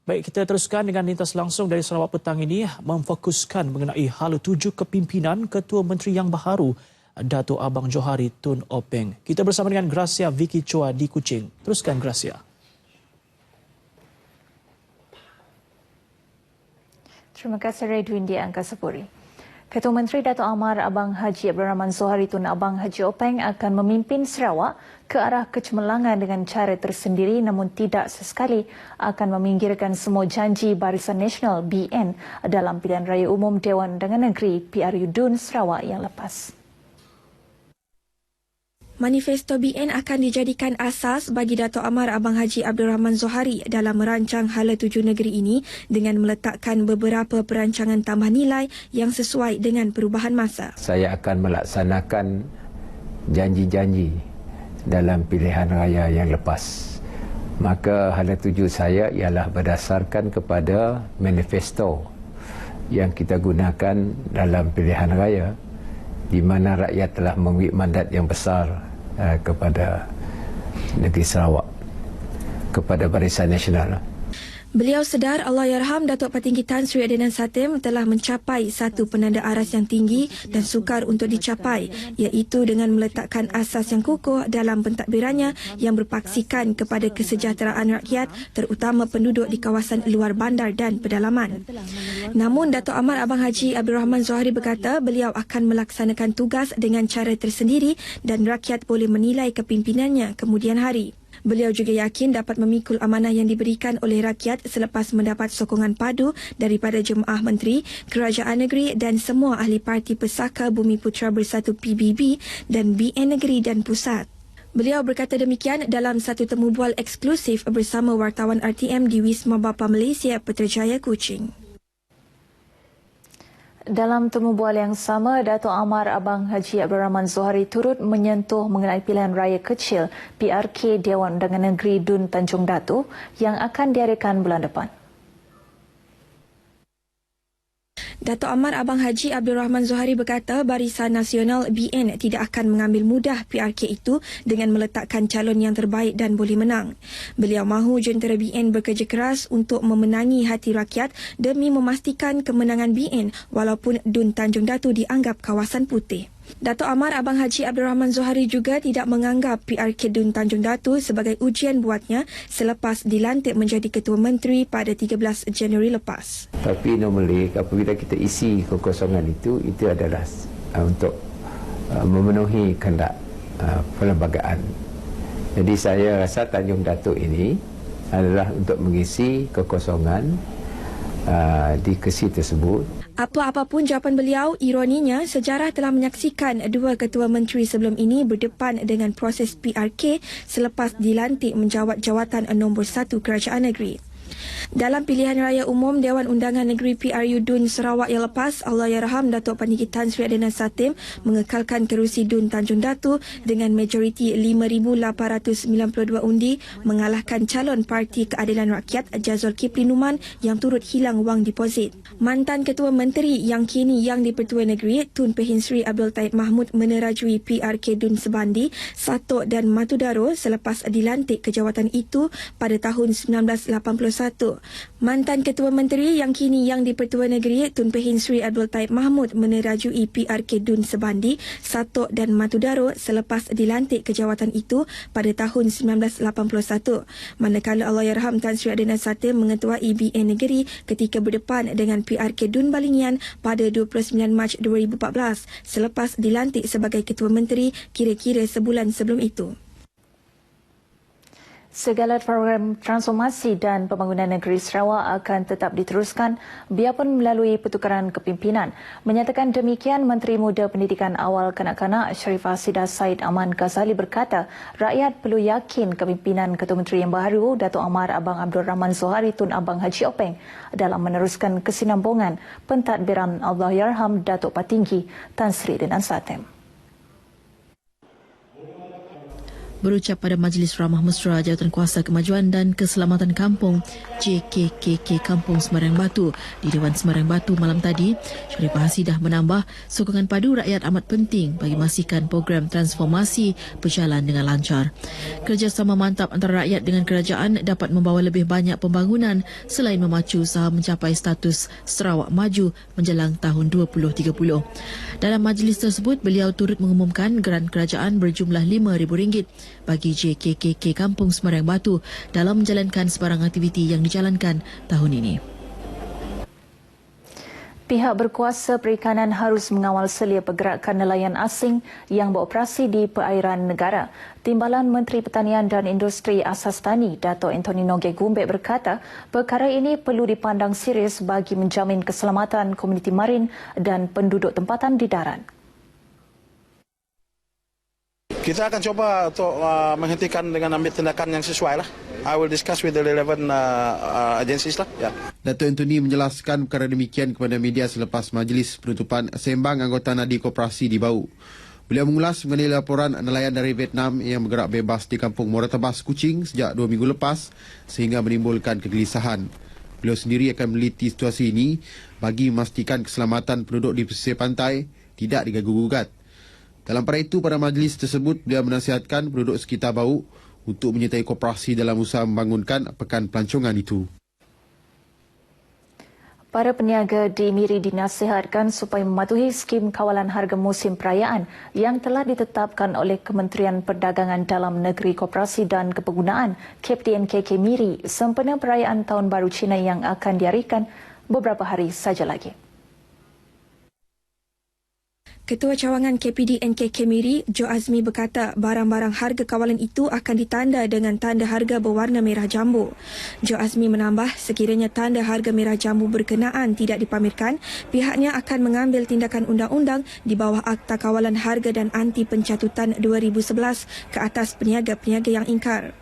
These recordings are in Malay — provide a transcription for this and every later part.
Baik, kita teruskan dengan lintas langsung dari Sarawak petang ini memfokuskan mengenai hala tuju kepimpinan Ketua Menteri yang baharu, Dato' Abang Johari Tun Openg. Kita bersama dengan Gracia Vicky Chua di Kuching. Teruskan, Gracia. Terima kasih, Redwin di Angkasa Puri. Ketua Menteri Dato' Amar Abang Haji Abdul Rahman Zohari Tun Abang Haji Openg akan memimpin Sarawak ke arah kecemerlangan dengan cara tersendiri, namun tidak sesekali akan meminggirkan semua janji Barisan Nasional BN dalam pilihan raya umum Dewan Undangan Negeri PRU DUN Sarawak yang lepas. Manifesto BN akan dijadikan asas bagi Dato' Amar Abang Haji Abdul Rahman Zohari dalam merancang hala tuju negeri ini dengan meletakkan beberapa perancangan tambah nilai yang sesuai dengan perubahan masa. Saya akan melaksanakan janji-janji dalam pilihan raya yang lepas. Maka hala tuju saya ialah berdasarkan kepada manifesto yang kita gunakan dalam pilihan raya, di mana rakyat telah memberi mandat yang besar kepada negeri Sarawak, kepada Barisan Nasional. Beliau sedar Allahyarham Datuk Patinggi Tan Sri Adinan Satem telah mencapai satu penanda aras yang tinggi dan sukar untuk dicapai, iaitu dengan meletakkan asas yang kukuh dalam pentadbirannya yang berpaksikan kepada kesejahteraan rakyat, terutama penduduk di kawasan luar bandar dan pedalaman. Namun Dato' Amar Abang Haji Abdul Rahman Zohari berkata beliau akan melaksanakan tugas dengan cara tersendiri dan rakyat boleh menilai kepimpinannya kemudian hari. Beliau juga yakin dapat memikul amanah yang diberikan oleh rakyat selepas mendapat sokongan padu daripada jemaah menteri, kerajaan negeri dan semua ahli parti Pesaka Bumi Putra Bersatu PBB dan BN Negeri dan Pusat. Beliau berkata demikian dalam satu temu bual eksklusif bersama wartawan RTM di Wisma Bapa Malaysia, Putrajaya, Kuching. Dalam temu bual yang sama, Dato' Amar Abang Haji Abdul Rahman Zohari turut menyentuh mengenai pilihan raya kecil PRK Dewan Undangan Negeri DUN Tanjung Datu yang akan diadakan bulan depan. Dato' Amar Abang Haji Abdul Rahman Zohari berkata Barisan Nasional BN tidak akan mengambil mudah PRK itu dengan meletakkan calon yang terbaik dan boleh menang. Beliau mahu jentera BN bekerja keras untuk memenangi hati rakyat demi memastikan kemenangan BN walaupun DUN Tanjung Datu dianggap kawasan putih. Dato' Amar Abang Haji Abdul Rahman Zohari juga tidak menganggap PRK DUN Tanjung Datu sebagai ujian buatnya selepas dilantik menjadi Ketua Menteri pada 13 Januari lepas. Tapi normally apabila kita isi kekosongan itu adalah untuk memenuhi kehendak perlembagaan. Jadi saya rasa Tanjung Datu ini adalah untuk mengisi kekosongan di kesi tersebut. Apa-apapun jawapan beliau, ironinya sejarah telah menyaksikan dua ketua menteri sebelum ini berdepan dengan proses PRK selepas dilantik menjawat jawatan nombor 1 kerajaan negeri. Dalam pilihan raya umum Dewan Undangan Negeri PRU DUN Sarawak yang lepas, Allahyarham Datuk Patinggi Tan Sri Adinan Satem mengekalkan kerusi DUN Tanjung Datu dengan majoriti 5,892 undi, mengalahkan calon Parti Keadilan Rakyat Jazol Kipli Numan yang turut hilang wang deposit. Mantan Ketua Menteri yang kini yang di-Pertua Negeri Tun Pehin Sri Abdul Taib Mahmud menerajui PRK DUN Sebandi, Satok dan Matudaro selepas dilantik ke jawatan itu pada tahun 1981. Mantan Ketua Menteri yang kini yang di-Pertua Negeri Tun Pehin Sri Abdul Taib Mahmud menerajui PRK DUN Sebandi, Satok dan Matudaro selepas dilantik ke jawatan itu pada tahun 1981. Manakala Allahyarham Tan Sri Adinan Satem mengetuai BN Negeri ketika berdepan dengan PRK DUN Balingian pada 29 Mac 2014 selepas dilantik sebagai Ketua Menteri kira-kira sebulan sebelum itu. Segala program transformasi dan pembangunan negeri Sarawak akan tetap diteruskan biarpun melalui pertukaran kepimpinan. Menyatakan demikian Menteri Muda Pendidikan Awal Kanak-Kanak Sharifah Sidah Said Aman Ghazali berkata rakyat perlu yakin kepimpinan Ketua Menteri yang baru Dato' Amar Abang Abdul Rahman Zohari Tun Abang Haji Openg dalam meneruskan kesinambungan pentadbiran Allahyarham Datuk Patinggi Tan Sri Adinan Satem. berucap pada Majlis Ramah Mesra Jawatankuasa Kemajuan dan Keselamatan Kampung JKKK Kampung Semarang Batu di Dewan Semarang Batu malam tadi, Sharifah Hasidah menambah sokongan padu rakyat amat penting bagi memastikan program transformasi berjalan dengan lancar. Kerjasama mantap antara rakyat dengan kerajaan dapat membawa lebih banyak pembangunan selain memacu usaha mencapai status Sarawak Maju menjelang tahun 2030. Dalam majlis tersebut, beliau turut mengumumkan geran kerajaan berjumlah RM5,000 bagi JKKK Kampung Semarang Batu dalam menjalankan sebarang aktiviti yang dijalankan tahun ini. Pihak berkuasa perikanan harus mengawal selia pergerakan nelayan asing yang beroperasi di perairan negara. Timbalan Menteri Pertanian dan Industri Asas Tani, Dato' Anthony Noge Gumbek berkata, perkara ini perlu dipandang serius bagi menjamin keselamatan komuniti marin dan penduduk tempatan di darat. Kita akan coba untuk menghentikan dengan ambil tindakan yang sesuai lah. I will discuss with the relevant agencies lah. Yeah. Dato' Anthony menjelaskan perkara demikian kepada media selepas majlis penutupan sembang anggota Nadi Koperasi di Bau. Beliau mengulas mengenai laporan nelayan dari Vietnam yang bergerak bebas di kampung Muara Tebas, Kuching sejak 2 minggu lepas sehingga menimbulkan kegelisahan. Beliau sendiri akan meliti situasi ini bagi memastikan keselamatan penduduk di pesisir pantai tidak diganggu-gugat. Dalam pada itu, pada majlis tersebut, beliau menasihatkan penduduk sekitar Bau untuk menyertai koperasi dalam usaha membangunkan pekan pelancongan itu. Para peniaga di Miri dinasihatkan supaya mematuhi skim kawalan harga musim perayaan yang telah ditetapkan oleh Kementerian Perdagangan Dalam Negeri, Koperasi dan Kepengunaan KPDNKK Miri sempena perayaan Tahun Baru Cina yang akan diarikan beberapa hari saja lagi. Ketua Cawangan KPDNKK Miri, Jo Azmi berkata barang-barang harga kawalan itu akan ditanda dengan tanda harga berwarna merah jambu. Jo Azmi menambah sekiranya tanda harga merah jambu berkenaan tidak dipamerkan, pihaknya akan mengambil tindakan undang-undang di bawah Akta Kawalan Harga dan Anti Pencatutan 2011 ke atas peniaga-peniaga yang ingkar.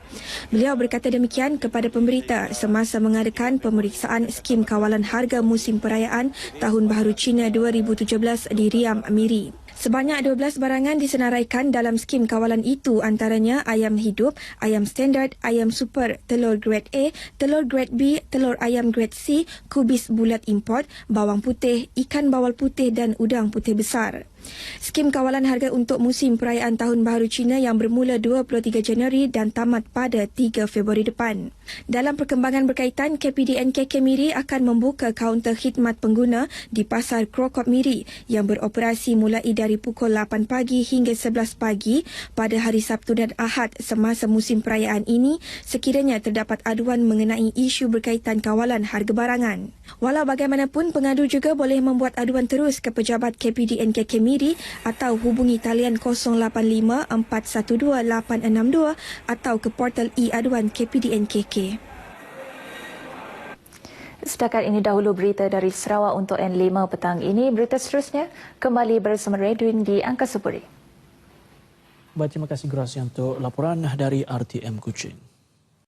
Beliau berkata demikian kepada pemberita semasa mengadakan pemeriksaan skim kawalan harga musim perayaan Tahun Baharu Cina 2017 di Riam, Miri. Sebanyak 12 barangan disenaraikan dalam skim kawalan itu, antaranya ayam hidup, ayam standard, ayam super, telur grade A, telur grade B, telur ayam grade C, kubis bulat import, bawang putih, ikan bawal putih dan udang putih besar. Skim kawalan harga untuk musim perayaan Tahun Baharu Cina yang bermula 23 Januari dan tamat pada 3 Februari depan. Dalam perkembangan berkaitan, KPDNKK Miri akan membuka kaunter khidmat pengguna di Pasar Krokop Miri yang beroperasi mulai dari pukul 8 pagi hingga 11 pagi pada hari Sabtu dan Ahad semasa musim perayaan ini sekiranya terdapat aduan mengenai isu berkaitan kawalan harga barangan. Walau bagaimanapun, pengadu juga boleh membuat aduan terus ke pejabat KPDNKK Miri atau hubungi talian 085 412 862 atau ke portal e-aduan KPDNKK. Setakat ini dahulu berita dari Sarawak untuk N5 petang ini. Berita seterusnya kembali bersama Redwin di Angkasa Puri. Baik, terima kasih Gracia untuk laporan dari RTM Kuching.